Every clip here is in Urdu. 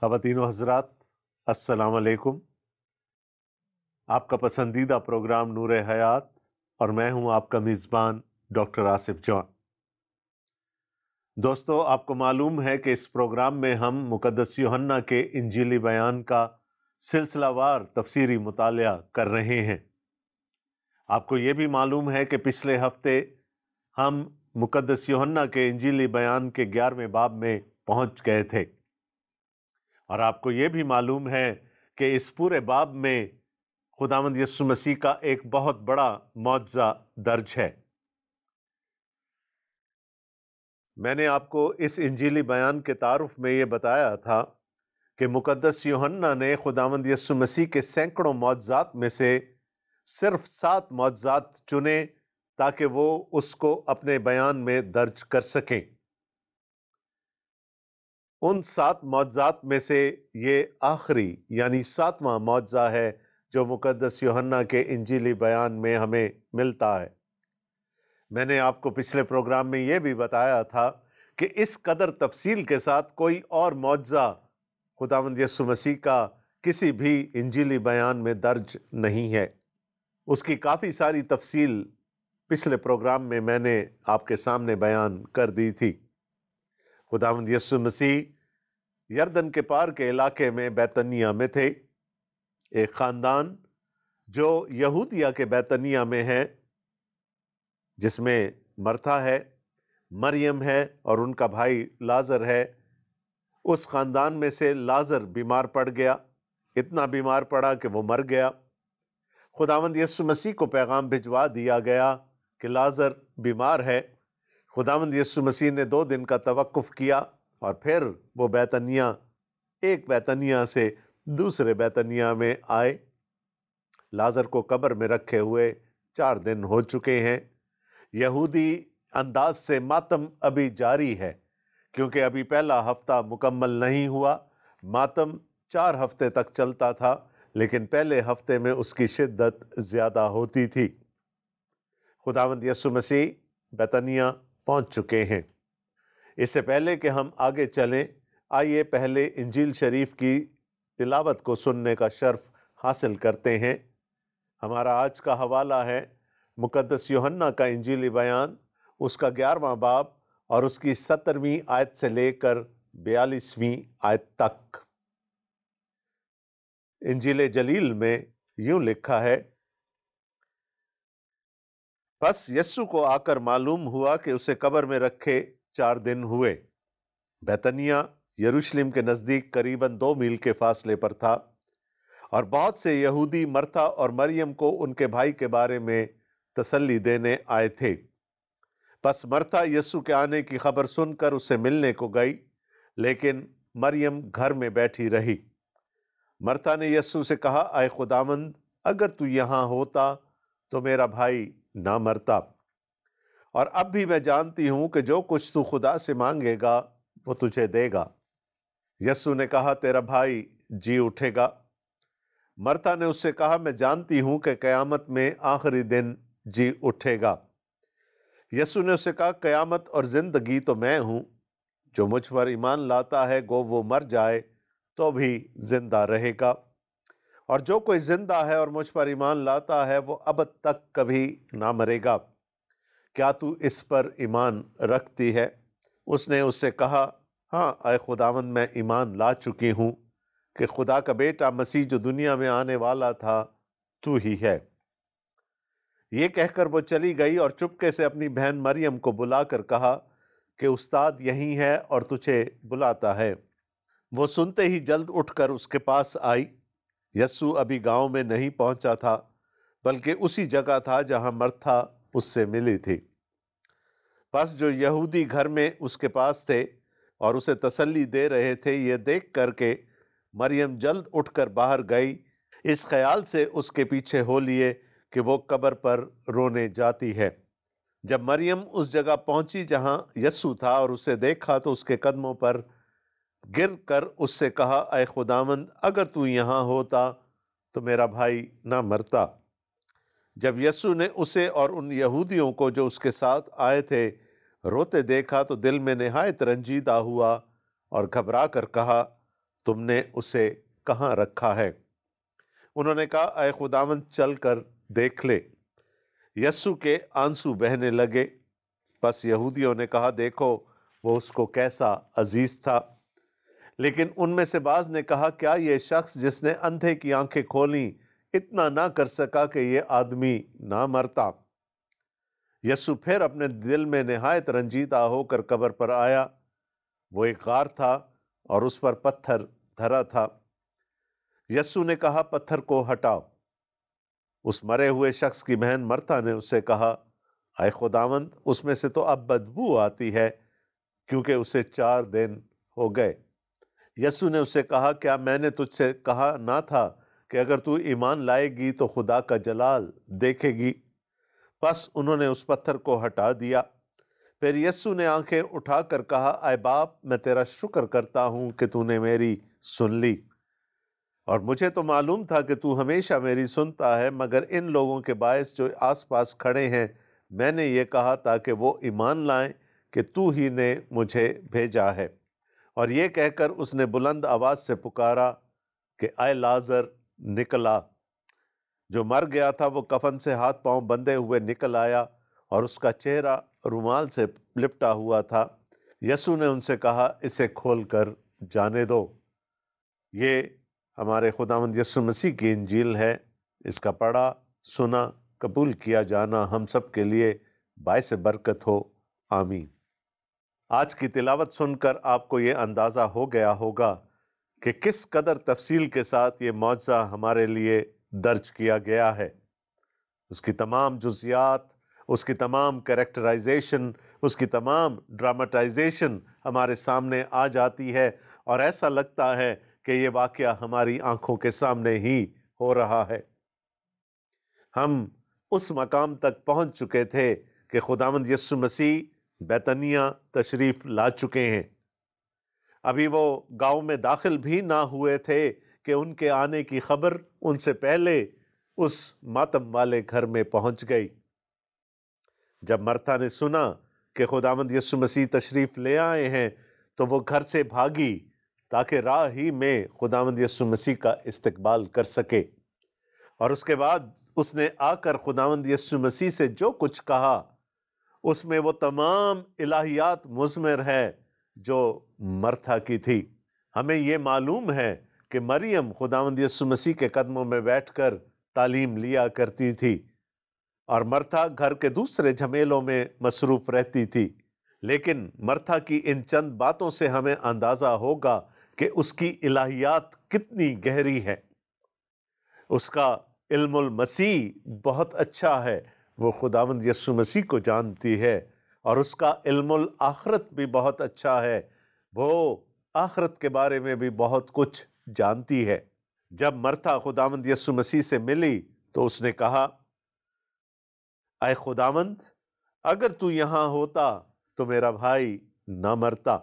خواتین و حضرات، السلام علیکم۔ آپ کا پسندیدہ پروگرام نور حیات اور میں ہوں آپ کا میزبان ڈاکٹر آصف جان۔ دوستو، آپ کو معلوم ہے کہ اس پروگرام میں ہم مقدس یوحنا کے انجیلی بیان کا سلسلہ وار تفسیری مطالعہ کر رہے ہیں۔ آپ کو یہ بھی معلوم ہے کہ پچھلے ہفتے ہم مقدس یوحنا کے انجیلی بیان کے 11ویں باب میں پہنچ گئے تھے، اور آپ کو یہ بھی معلوم ہے کہ اس پورے باب میں خداوند یسوع مسیح کا ایک بہت بڑا معجزہ درج ہے۔ میں نے آپ کو اس انجیلی بیان کے تعارف میں یہ بتایا تھا کہ مقدس یوحنا نے خداوند یسوع مسیح کے سینکڑوں معجزات میں سے صرف 7 معجزات چنے تاکہ وہ اس کو اپنے بیان میں درج کر سکیں۔ ان 7 معجزات میں سے یہ آخری یعنی 7واں معجزہ ہے جو مقدس یوحنا کے انجیلی بیان میں ہمیں ملتا ہے۔ میں نے آپ کو پچھلے پروگرام میں یہ بھی بتایا تھا کہ اس قدر تفصیل کے ساتھ کوئی اور معجزہ خداوند یسوع مسیح کا کسی بھی انجیلی بیان میں درج نہیں ہے۔ اس کی کافی ساری تفصیل پچھلے پروگرام میں نے آپ کے سامنے بیان کر دی تھی۔ خداوند یسوع مسیح یردن کے پار کے علاقے میں بیتنیہ میں تھے۔ ایک خاندان جو یہودیہ کے بیتنیہ میں ہے، جس میں مرتھا ہے، مریم ہے اور ان کا بھائی لازر ہے۔ اس خاندان میں سے لازر بیمار پڑ گیا، اتنا بیمار پڑا کہ وہ مر گیا۔ خداوند یسوع مسیح کو پیغام بھجوا دیا گیا کہ لازر بیمار ہے۔ خداوند یسوع مسیح نے 2 دن کا توقف کیا اور پھر وہ ایک بیتنیہ سے دوسرے بیتنیہ میں آئے۔ لازر کو قبر میں رکھے ہوئے 4 دن ہو چکے ہیں۔ یہودی انداز سے ماتم ابھی جاری ہے، کیونکہ ابھی پہلا ہفتہ مکمل نہیں ہوا۔ ماتم 4 ہفتے تک چلتا تھا، لیکن پہلے ہفتے میں اس کی شدت زیادہ ہوتی تھی۔ خداوند یسوع مسیح بیتنیہ پہنچ چکے ہیں۔ اس سے پہلے کہ ہم آگے چلیں، آئیے پہلے انجیل شریف کی تلاوت کو سننے کا شرف حاصل کرتے ہیں۔ ہمارا آج کا حوالہ ہے مقدس یوحنا کا انجیلی بیان، اس کا 11واں باب اور اس کی 17ویں آیت سے لے کر 42ویں آیت تک۔ انجیل جلیل میں یوں لکھا ہے: پس یسوع کو آ کر معلوم ہوا کہ اسے قبر میں رکھے 4 دن ہوئے۔ بیتنیہ یروشلم کے نزدیک قریباً 2 میل کے فاصلے پر تھا، اور بہت سے یہودی مرتھا اور مریم کو ان کے بھائی کے بارے میں تسلی دینے آئے تھے۔ پس مرتھا یسوع کے آنے کی خبر سن کر اسے ملنے کو گئی، لیکن مریم گھر میں بیٹھی رہی۔ مرتھا نے یسوع سے کہا: اے خداوند، اگر تو یہاں ہوتا تو میرا بھائی نہ مرتا۔ اور اب بھی میں جانتی ہوں کہ جو کچھ تو خدا سے مانگے گا وہ تجھے دے گا۔ یسوع نے کہا: تیرا بھائی جی اٹھے گا۔ مرتھا نے اس سے کہا: میں جانتی ہوں کہ قیامت میں آخری دن جی اٹھے گا۔ یسوع نے اسے کہا: قیامت اور زندگی تو میں ہوں، جو مجھ پر ایمان لاتا ہے گو وہ مر جائے تو بھی زندہ رہے گا، اور جو کوئی زندہ ہے اور مجھ پر ایمان لاتا ہے وہ ابد تک کبھی نہ مرے گا۔ کیا تو اس پر ایمان رکھتی ہے؟ اس نے اس سے کہا: ہاں اے خداوند، میں ایمان لا چکی ہوں کہ خدا کا بیٹا مسیح جو دنیا میں آنے والا تھا تو ہی ہے۔ یہ کہہ کر وہ چلی گئی اور چپکے سے اپنی بہن مریم کو بلا کر کہا کہ استاد یہیں ہے اور تجھے بلاتا ہے۔ وہ سنتے ہی جلد اٹھ کر اس کے پاس آئی۔ یسوع ابھی گاؤں میں نہیں پہنچا تھا، بلکہ اسی جگہ تھا جہاں مرتھا اس سے ملی تھی۔ پس جو یہودی گھر میں اس کے پاس تھے اور اسے تسلی دے رہے تھے، یہ دیکھ کر کہ مریم جلد اٹھ کر باہر گئی، اس خیال سے اس کے پیچھے ہو لیے کہ وہ قبر پر رونے جاتی ہے۔ جب مریم اس جگہ پہنچی جہاں یسوع تھا اور اسے دیکھا تو اس کے قدموں پر گر کر اس سے کہا: اے خداوند، اگر تو یہاں ہوتا تو میرا بھائی نہ مرتا۔ جب یسوع نے اسے اور ان یہودیوں کو جو اس کے ساتھ آئے تھے روتے دیکھا تو دل میں نہایت رنجیدہ ہوا اور گھبرا کر کہا: تم نے اسے کہاں رکھا ہے؟ انہوں نے کہا اے خداوند چل کر دیکھ لے۔ یسوع کے آنسو بہنے لگے۔ پس یہودیوں نے کہا دیکھو وہ اس کو کیسا عزیز تھا۔ لیکن ان میں سے بعض نے کہا کیا یہ شخص جس نے اندھے کی آنکھیں کھولیں اتنا نہ کر سکا کہ یہ آدمی نہ مرتا؟ یسوع پھر اپنے دل میں نہایت رنجیدہ ہو کر قبر پر آیا۔ وہ ایک غار تھا اور اس پر پتھر دھرا تھا۔ یسوع نے کہا پتھر کو ہٹاؤ۔ اس مرے ہوئے شخص کی بہن مرتا نے اس سے کہا اے خداوند اس میں سے تو اب بدبو آتی ہے کیونکہ اسے 4 دن ہو گئے۔ یسوع نے اس سے کہا کیا میں نے تجھ سے کہا نہ تھا کہ اگر تو ایمان لائے گی تو خدا کا جلال دیکھے گی؟ پس انہوں نے اس پتھر کو ہٹا دیا۔ پھر یسوع نے آنکھیں اٹھا کر کہا اے باپ میں تیرا شکر کرتا ہوں کہ تو نے میری سن لی، اور مجھے تو معلوم تھا کہ تو ہمیشہ میری سنتا ہے، مگر ان لوگوں کے باعث جو آس پاس کھڑے ہیں میں نے یہ کہا تاکہ وہ ایمان لائیں کہ تو ہی نے مجھے بھیجا ہے۔ اور یہ کہہ کر اس نے بلند آواز سے پکارا کہ اے لازر نکل آ۔ جو مر گیا تھا وہ کفن سے ہاتھ پاؤں بندھے ہوئے نکل آیا اور اس کا چہرہ رومال سے لپٹا ہوا تھا۔ یسوع نے ان سے کہا اسے کھول کر جانے دو۔ یہ ہمارے خداوند یسوع مسیح کی انجیل ہے۔ اس کا پڑھا، سنا، قبول کیا جانا ہم سب کے لیے باعث برکت ہو، آمین۔ آج کی تلاوت سن کر آپ کو یہ اندازہ ہو گیا ہوگا کہ کس قدر تفصیل کے ساتھ یہ معجزہ ہمارے لیے درج کیا گیا ہے۔ اس کی تمام جزیات، اس کی تمام کریکٹرائزیشن، اس کی تمام ڈرامٹائزیشن ہمارے سامنے آ جاتی ہے، اور ایسا لگتا ہے کہ یہ واقعہ ہماری آنکھوں کے سامنے ہی ہو رہا ہے۔ ہم اس مقام تک پہنچ چکے تھے کہ خداوند یسوع مسیح بیتنیہ تشریف لا چکے ہیں۔ ابھی وہ گاؤں میں داخل بھی نہ ہوئے تھے کہ ان کے آنے کی خبر ان سے پہلے اس ماتم والے گھر میں پہنچ گئی۔ جب مرتا نے سنا کہ خداوند یسوع مسیح تشریف لے آئے ہیں تو وہ گھر سے بھاگی تاکہ راہ ہی میں خداوند یسوع مسیح کا استقبال کر سکے، اور اس کے بعد اس نے آ کر خداوند یسوع مسیح سے جو کچھ کہا اس میں وہ تمام الہیات مضمر ہے جو مرتا کی تھی۔ ہمیں یہ معلوم ہے کہ مریم خداوند یسوع مسیح کے قدموں میں بیٹھ کر تعلیم لیا کرتی تھی، اور مرتا گھر کے دوسرے جھمیلوں میں مصروف رہتی تھی، لیکن مرتا کی ان چند باتوں سے ہمیں اندازہ ہوگا کہ اس کی الہیات کتنی گہری ہے۔ اس کا علم المسیح بہت اچھا ہے، وہ خداوند یسوع مسیح کو جانتی ہے، اور اس کا علم الآخرت بھی بہت اچھا ہے، وہ آخرت کے بارے میں بھی بہت کچھ جانتی ہے۔ جب مرتا خداوند یسوع مسیح سے ملی تو اس نے کہا اے خداوند اگر تو یہاں ہوتا تو میرا بھائی نہ مرتا،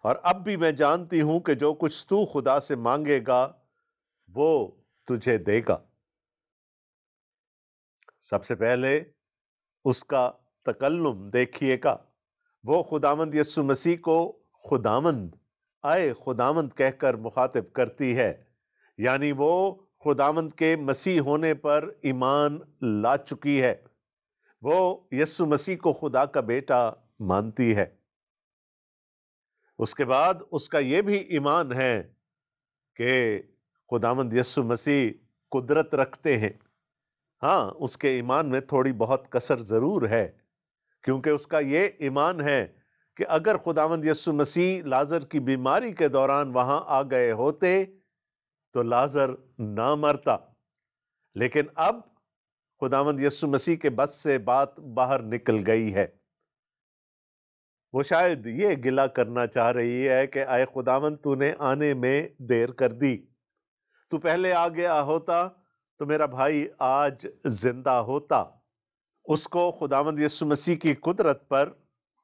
اور اب بھی میں جانتی ہوں کہ جو کچھ تو خدا سے مانگے گا وہ تجھے دے گا۔ سب سے پہلے اس کا تکلم دیکھیے گا، وہ خداوند یسوع مسیح کو خداوند، اے خداوند کہہ کر مخاطب کرتی ہے، یعنی وہ خداوند کے مسیح ہونے پر ایمان لا چکی ہے، وہ یسوع مسیح کو خدا کا بیٹا مانتی ہے۔ اس کے بعد اس کا یہ بھی ایمان ہے کہ خداوند یسوع مسیح قدرت رکھتے ہیں۔ ہاں، اس کے ایمان میں تھوڑی بہت کسر ضرور ہے، کیونکہ اس کا یہ ایمان ہے کہ اگر خداوند یسوع مسیح لازر کی بیماری کے دوران وہاں آ گئے ہوتے تو لازر نہ مرتا، لیکن اب خداوند یسوع مسیح کے بس سے بات باہر نکل گئی ہے۔ وہ شاید یہ گلہ کرنا چاہ رہی ہے کہ اے خداوند تو نے آنے میں دیر کر دی، تو پہلے آ گیا ہوتا تو میرا بھائی آج زندہ ہوتا۔ اس کو خداوند یسوع مسیح کی قدرت پر،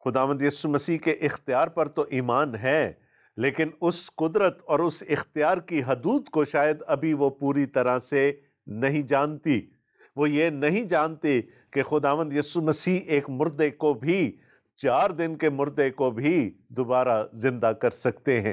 خداوند یسوع مسیح کے اختیار پر تو ایمان ہے، لیکن اس قدرت اور اس اختیار کی حدود کو شاید ابھی وہ پوری طرح سے نہیں جانتی۔ وہ یہ نہیں جانتی کہ خداوند یسوع مسیح ایک مردے کو بھی، 4 دن کے مردے کو بھی دوبارہ زندہ کر سکتے ہیں۔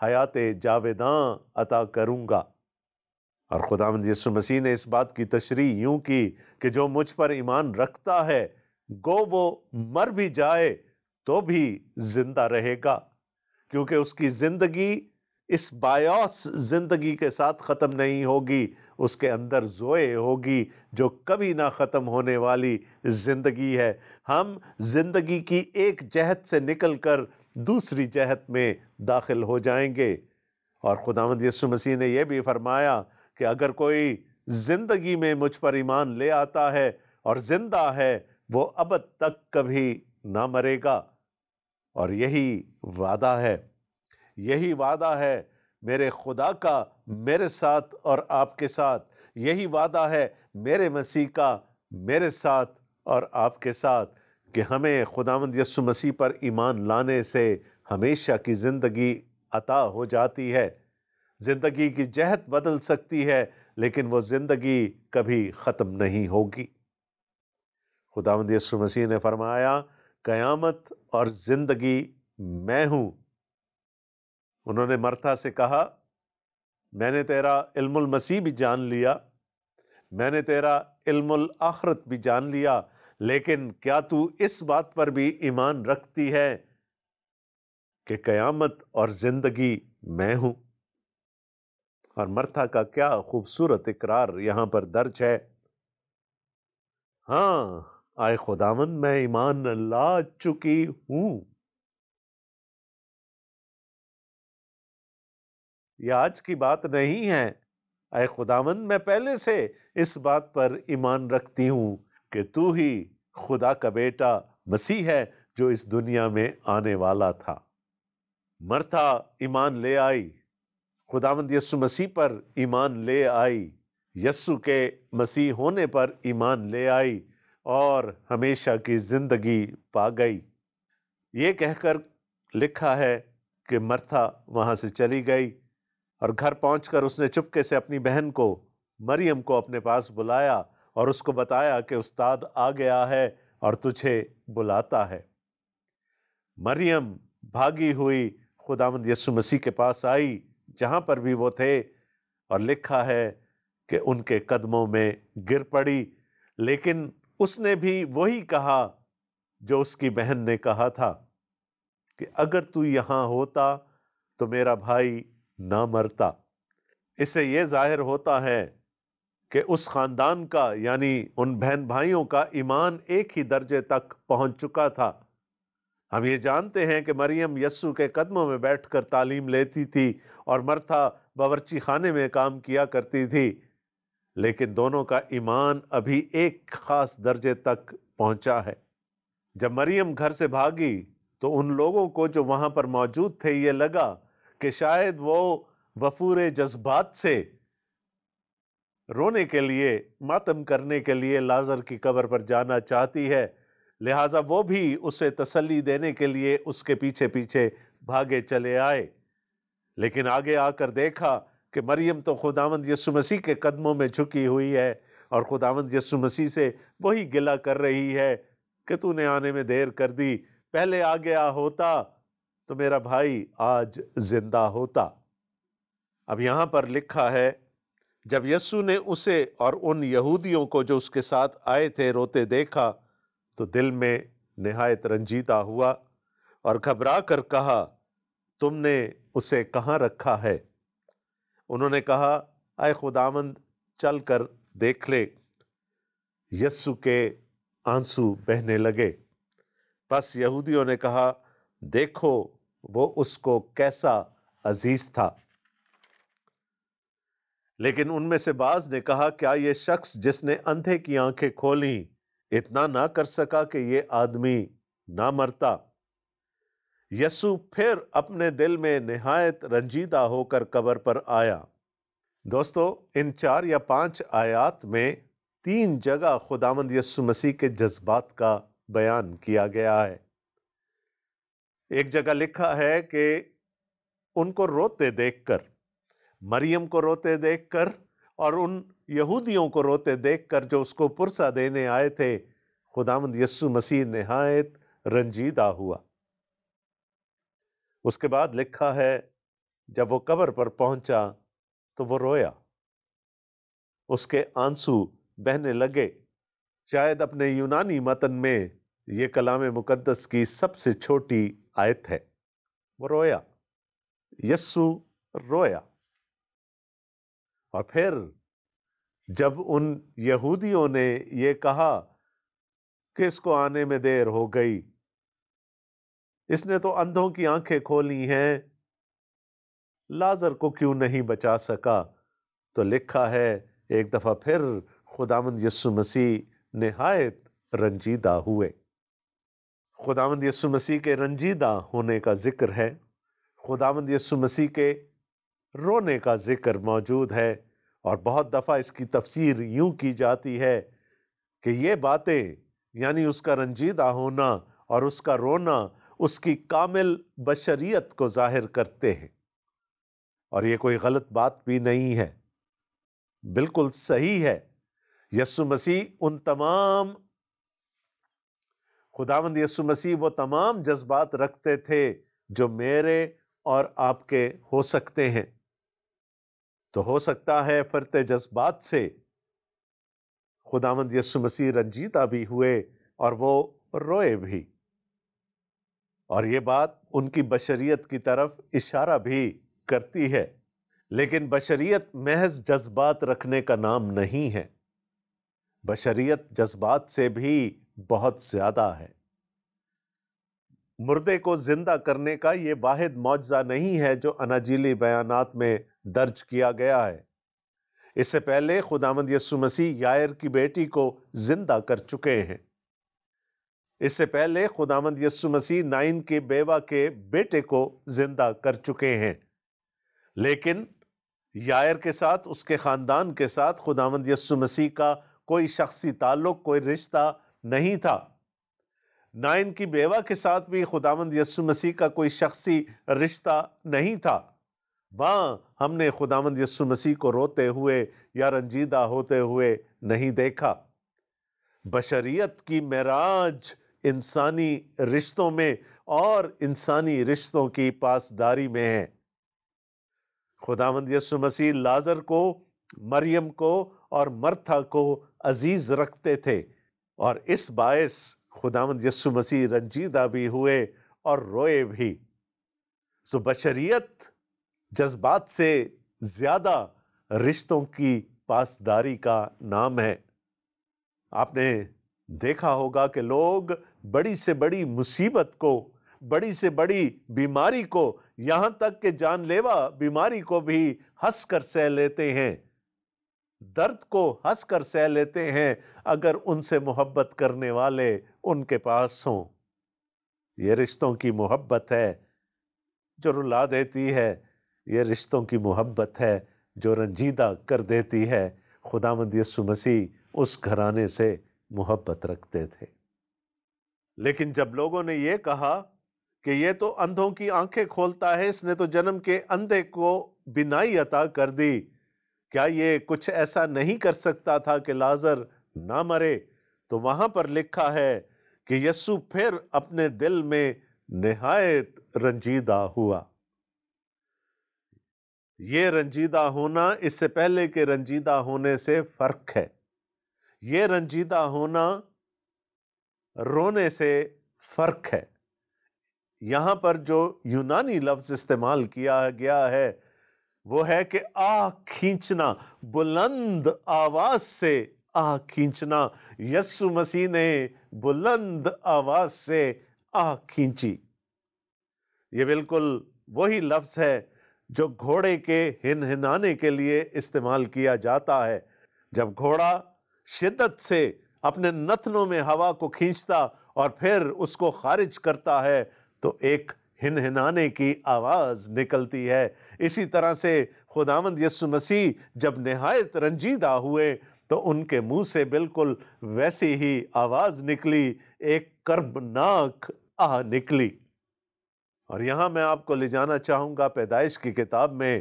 حیات جاویداں عطا کروں گا۔ اور خداوند یسوع مسیح نے اس بات کی تشریح یوں کی کہ جو مجھ پر ایمان رکھتا ہے گو وہ مر بھی جائے تو بھی زندہ رہے گا، کیونکہ اس کی زندگی اس بایوس زندگی کے ساتھ ختم نہیں ہوگی، اس کے اندر زوئے ہوگی جو کبھی نہ ختم ہونے والی زندگی ہے۔ ہم زندگی کی ایک جہت سے نکل کر دوسری جہت میں داخل ہو جائیں گے۔ اور خداوند یسوع مسیح نے یہ بھی فرمایا کہ اگر کوئی زندگی میں مجھ پر ایمان لے آتا ہے اور زندہ ہے وہ ابد تک کبھی نہ مرے گا۔ اور یہی وعدہ ہے، یہی وعدہ ہے میرے خدا کا میرے ساتھ اور آپ کے ساتھ، یہی وعدہ ہے میرے مسیح کا میرے ساتھ اور آپ کے ساتھ کہ ہمیں خداوند یسوع مسیح پر ایمان لانے سے ہمیشہ کی زندگی عطا ہو جاتی ہے۔ زندگی کی جہت بدل سکتی ہے لیکن وہ زندگی کبھی ختم نہیں ہوگی۔ خداوند یسوع مسیح نے فرمایا قیامت اور زندگی میں ہوں۔ انہوں نے مرتا سے کہا میں نے تیرا علم المسیح بھی جان لیا، میں نے تیرا علم الآخرت بھی جان لیا، لیکن کیا تو اس بات پر بھی ایمان رکھتی ہے کہ قیامت اور زندگی میں ہوں؟ اور مرتا کا کیا خوبصورت اقرار یہاں پر درج ہے، ہاں آئے خداوند میں ایمان لا چکی ہوں۔ یہ آج کی بات نہیں ہے، اے خداوند میں پہلے سے اس بات پر ایمان رکھتی ہوں کہ تو ہی خدا کا بیٹا مسیح ہے جو اس دنیا میں آنے والا تھا۔ مرتا ایمان لے آئی، خداوند یسوع مسیح پر ایمان لے آئی، یسوع کے مسیح ہونے پر ایمان لے آئی اور ہمیشہ کی زندگی پا گئی۔ یہ کہہ کر لکھا ہے کہ مرتا وہاں سے چلی گئی اور گھر پہنچ کر اس نے چپکے سے اپنی بہن کو مریم کو اپنے پاس بلایا اور اس کو بتایا کہ استاد آ گیا ہے اور تجھے بلاتا ہے۔ مریم بھاگی ہوئی خداوند یسوع مسیح کے پاس آئی جہاں پر بھی وہ تھے، اور لکھا ہے کہ ان کے قدموں میں گر پڑی، لیکن اس نے بھی وہی کہا جو اس کی بہن نے کہا تھا کہ اگر تو یہاں ہوتا تو میرا بھائی نہ مرتا۔ اس سے یہ ظاہر ہوتا ہے کہ اس خاندان کا یعنی ان بہن بھائیوں کا ایمان ایک ہی درجے تک پہنچ چکا تھا۔ ہم یہ جانتے ہیں کہ مریم یسوع کے قدموں میں بیٹھ کر تعلیم لیتی تھی اور مرتا باورچی خانے میں کام کیا کرتی تھی، لیکن دونوں کا ایمان ابھی ایک خاص درجے تک پہنچا ہے۔ جب مریم گھر سے بھاگی تو ان لوگوں کو جو وہاں پر موجود تھے یہ لگا کہ شاید وہ وفور جذبات سے رونے کے لیے، ماتم کرنے کے لیے لازر کی قبر پر جانا چاہتی ہے، لہٰذا وہ بھی اسے تسلی دینے کے لیے اس کے پیچھے پیچھے بھاگے چلے آئے۔ لیکن آگے آ کر دیکھا کہ مریم تو خداوند یسوع مسیح کے قدموں میں جھکی ہوئی ہے اور خداوند یسوع مسیح سے وہی گلہ کر رہی ہے کہ تو نے آنے میں دیر کر دی، پہلے آ گیا ہوتا تو میرا بھائی آج زندہ ہوتا۔ اب یہاں پر لکھا ہے جب یسوع نے اسے اور ان یہودیوں کو جو اس کے ساتھ آئے تھے روتے دیکھا تو دل میں نہایت رنجیدہ ہوا اور گھبرا کر کہا تم نے اسے کہاں رکھا ہے؟ انہوں نے کہا اے خداوند چل کر دیکھ لے۔ یسوع کے آنسو بہنے لگے۔ بس یہودیوں نے کہا دیکھو وہ اس کو کیسا عزیز تھا۔ لیکن ان میں سے بعض نے کہا کیا یہ شخص جس نے اندھے کی آنکھیں کھولیں اتنا نہ کر سکا کہ یہ آدمی نہ مرتا؟ یسوع پھر اپنے دل میں نہایت رنجیدہ ہو کر قبر پر آیا۔ دوستو ان 4 یا 5 آیات میں 3 جگہ خداوند یسوع مسیح کے جذبات کا بیان کیا گیا ہے۔ ایک جگہ لکھا ہے کہ ان کو روتے دیکھ کر، مریم کو روتے دیکھ کر اور ان یہودیوں کو روتے دیکھ کر جو اس کو پرسہ دینے آئے تھے، خداوند یسوع مسیح نہایت رنجیدہ ہوا۔ اس کے بعد لکھا ہے جب وہ قبر پر پہنچا تو وہ رویا، اس کے آنسو بہنے لگے۔ شاید اپنے یونانی متن میں یہ کلام مقدس کی سب سے چھوٹی آیت ہے۔ وہ رویا، یسوع رویا۔ اور پھر جب ان یہودیوں نے یہ کہا کہ اس کو آنے میں دیر ہو گئی، اس نے تو اندھوں کی آنکھیں کھولی ہیں، لازر کو کیوں نہیں بچا سکا، تو لکھا ہے ایک دفعہ پھر خداوند یسوع مسیح نہایت رنجیدہ ہوئے۔ خداوند یسوع مسیح کے رنجیدہ ہونے کا ذکر ہے، خداوند یسوع مسیح کے رونے کا ذکر موجود ہے، اور بہت دفعہ اس کی تفسیر یوں کی جاتی ہے کہ یہ باتیں یعنی اس کا رنجیدہ ہونا اور اس کا رونا اس کی کامل بشریت کو ظاہر کرتے ہیں، اور یہ کوئی غلط بات بھی نہیں ہے، بالکل صحیح ہے۔ یسوع مسیح خداوند یسوع مسیح وہ تمام جذبات رکھتے تھے جو میرے اور آپ کے ہو سکتے ہیں۔ تو ہو سکتا ہے فرط جذبات سے خداوند یسوع مسیح رنجیدہ بھی ہوئے اور وہ روئے بھی، اور یہ بات ان کی بشریت کی طرف اشارہ بھی کرتی ہے۔ لیکن بشریت محض جذبات رکھنے کا نام نہیں ہے، بشریت جذبات سے بھی بہت زیادہ ہے۔ مردے کو زندہ کرنے کا یہ واحد معجزہ نہیں ہے جو اناجیلی بیانات میں درج کیا گیا ہے۔ اس سے پہلے خداوند یسوع مسیح یائر کی بیٹی کو زندہ کر چکے ہیں۔ اس سے پہلے خداوند یسوع مسیح نائن کی بیوہ کے بیٹے کو زندہ کر چکے ہیں، لیکن یائر کے ساتھ، اس کے خاندان کے ساتھ خداوند یسوع مسیح کا کوئی شخصی تعلق، کوئی رشتہ نہیں تھا۔ نائن کی بیوہ کے ساتھ بھی خداوند یسوع مسیح کا کوئی شخصی رشتہ نہیں تھا۔ وہاں ہم نے خداوند یسوع مسیح کو روتے ہوئے یا رنجیدہ ہوتے ہوئے نہیں دیکھا۔ بشریت کی معراج انسانی رشتوں میں اور انسانی رشتوں کی پاسداری میں ہے۔ خداوند یسوع مسیح لازر کو، مریم کو اور مرتھا کو عزیز رکھتے تھے، اور اس باعث خداوند یسوع مسیح رنجیدہ بھی ہوئے اور روئے بھی۔ سو بشریت جذبات سے زیادہ رشتوں کی پاسداری کا نام ہے۔ آپ نے دیکھا ہوگا کہ لوگ بڑی سے بڑی مصیبت کو، بڑی سے بڑی بیماری کو، یہاں تک کہ جان لیوا بیماری کو بھی ہنس کر سہ لیتے ہیں، درد کو ہنس کر سہ لیتے ہیں اگر ان سے محبت کرنے والے ان کے پاس ہوں۔ یہ رشتوں کی محبت ہے جو رلا دیتی ہے، یہ رشتوں کی محبت ہے جو رنجیدہ کر دیتی ہے۔ خداوند یسوع مسیح اس گھرانے سے محبت رکھتے تھے۔ لیکن جب لوگوں نے یہ کہا کہ یہ تو اندھوں کی آنکھیں کھولتا ہے، اس نے تو جنم کے اندھے کو بینائی عطا کر دی، کیا یہ کچھ ایسا نہیں کر سکتا تھا کہ لازر نہ مرے؟ تو وہاں پر لکھا ہے کہ یسوع پھر اپنے دل میں نہایت رنجیدہ ہوا۔ یہ رنجیدہ ہونا اس سے پہلے کے رنجیدہ ہونے سے فرق ہے۔ یہ رنجیدہ ہونا رونے سے فرق ہے۔ یہاں پر جو یونانی لفظ استعمال کیا گیا ہے وہ ہے کہ آہ کھینچنا، بلند آواز سے آہ کھینچنا۔ یسوع مسیح نے بلند آواز سے آہ کھینچی۔ یہ بالکل وہی لفظ ہے جو گھوڑے کے ہنہنانے کے لیے استعمال کیا جاتا ہے۔ جب گھوڑا شدت سے اپنے نتنوں میں ہوا کو کھینچتا اور پھر اس کو خارج کرتا ہے تو ایک ہنہنانے کی آواز نکلتی ہے۔ اسی طرح سے خداوند یسوع مسیح جب نہایت رنجیدہ ہوئے تو ان کے منہ سے بالکل ویسی ہی آواز نکلی، ایک کربناک آہ نکلی۔ اور یہاں میں آپ کو لے جانا چاہوں گا پیدائش کی کتاب میں،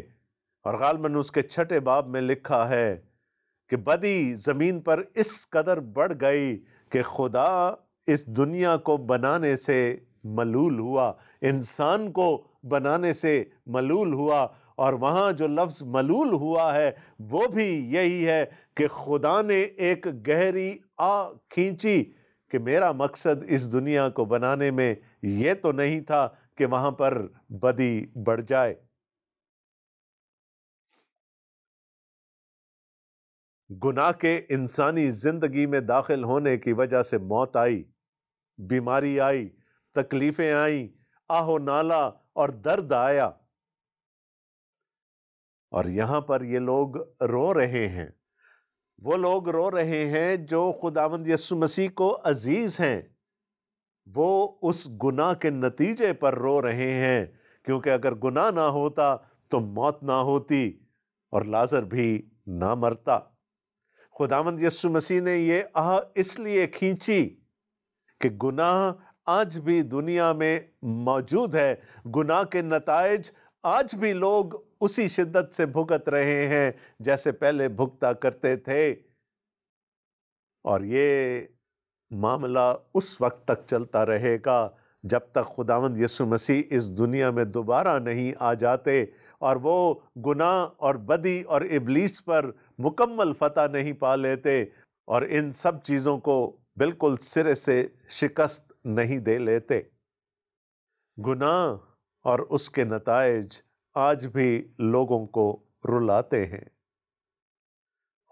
اور غالباً اس کے 6 باب میں لکھا ہے کہ بدی زمین پر اس قدر بڑھ گئی کہ خدا اس دنیا کو بنانے سے ملول ہوا، انسان کو بنانے سے ملول ہوا، اور وہاں جو لفظ ملول ہوا ہے وہ بھی یہی ہے کہ خدا نے ایک گہری آ کھینچی کہ میرا مقصد اس دنیا کو بنانے میں یہ تو نہیں تھا کہ وہاں پر بدی بڑھ جائے۔ گناہ کے انسانی زندگی میں داخل ہونے کی وجہ سے موت آئی، بیماری آئی، تکلیفیں آئیں، آہ و نالہ اور درد آیا، اور یہاں پر یہ لوگ رو رہے ہیں۔ وہ لوگ رو رہے ہیں جو خداوند یسوع مسیح کو عزیز ہیں، وہ اس گناہ کے نتیجے پر رو رہے ہیں، کیونکہ اگر گناہ نہ ہوتا تو موت نہ ہوتی اور لازر بھی نہ مرتا۔ خداوند یسوع مسیح نے یہ آہ اس لیے کھینچی کہ گناہ آج بھی دنیا میں موجود ہے، گناہ کے نتائج آج بھی لوگ اسی شدت سے بھگت رہے ہیں جیسے پہلے بھگتا کرتے تھے، اور یہ معاملہ اس وقت تک چلتا رہے گا جب تک خداوند یسوع مسیح اس دنیا میں دوبارہ نہیں آ جاتے اور وہ گناہ اور بدی اور ابلیس پر مکمل فتح نہیں پا لیتے اور ان سب چیزوں کو بالکل سرے سے شکست نہیں دے لیتے۔ گناہ اور اس کے نتائج آج بھی لوگوں کو رلاتے ہیں۔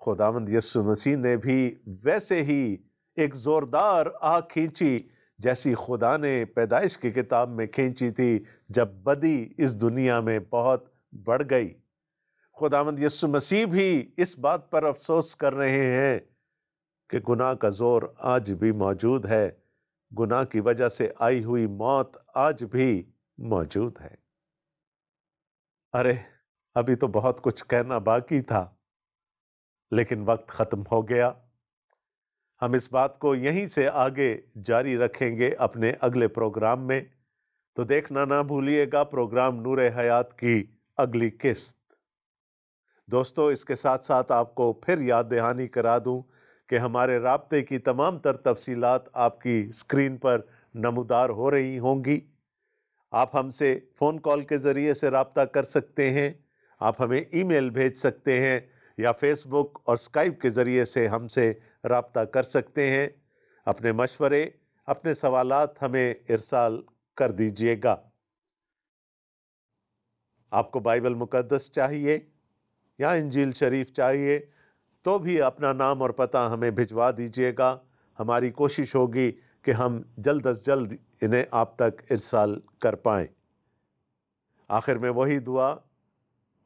خداوند یسوع مسیح نے بھی ویسے ہی ایک زوردار آہ کھینچی جیسی خدا نے پیدائش کی کتاب میں کھینچی تھی جب بدی اس دنیا میں بہت بڑھ گئی۔ خداوند یسوع مسیح بھی اس بات پر افسوس کر رہے ہیں کہ گناہ کا زور آج بھی موجود ہے، گناہ کی وجہ سے آئی ہوئی موت آج بھی موجود ہے۔ ارے ابھی تو بہت کچھ کہنا باقی تھا، لیکن وقت ختم ہو گیا۔ ہم اس بات کو یہیں سے آگے جاری رکھیں گے اپنے اگلے پروگرام میں، تو دیکھنا نہ بھولیے گا پروگرام نور حیات کی اگلی قسط۔ دوستو، اس کے ساتھ ساتھ آپ کو پھر یاد دہانی کرا دوں کہ ہمارے رابطے کی تمام تر تفصیلات آپ کی اسکرین پر نمودار ہو رہی ہوں گی۔ آپ ہم سے فون کال کے ذریعے سے رابطہ کر سکتے ہیں، آپ ہمیں ای میل بھیج سکتے ہیں، یا فیس بک اور اسکائپ کے ذریعے سے ہم سے رابطہ کر سکتے ہیں۔ اپنے مشورے، اپنے سوالات ہمیں ارسال کر دیجیے گا۔ آپ کو بائبل مقدس چاہیے یا انجیل شریف چاہیے تو بھی اپنا نام اور پتہ ہمیں بھجوا دیجیے گا۔ ہماری کوشش ہوگی کہ ہم جلد از جلد انہیں آپ تک ارسال کر پائیں۔ آخر میں وہی دعا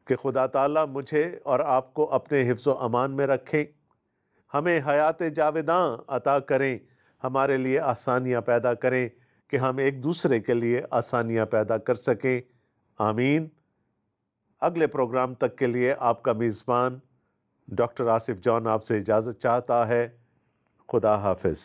کہ خدا تعالیٰ مجھے اور آپ کو اپنے حفظ و امان میں رکھیں، ہمیں حیات جاوداں عطا کریں، ہمارے لیے آسانیاں پیدا کریں کہ ہم ایک دوسرے کے لیے آسانیاں پیدا کر سکیں۔ آمین۔ اگلے پروگرام تک کے لیے آپ کا میزبان ڈاکٹر آصف جان آپ سے اجازت چاہتا ہے۔ خدا حافظ۔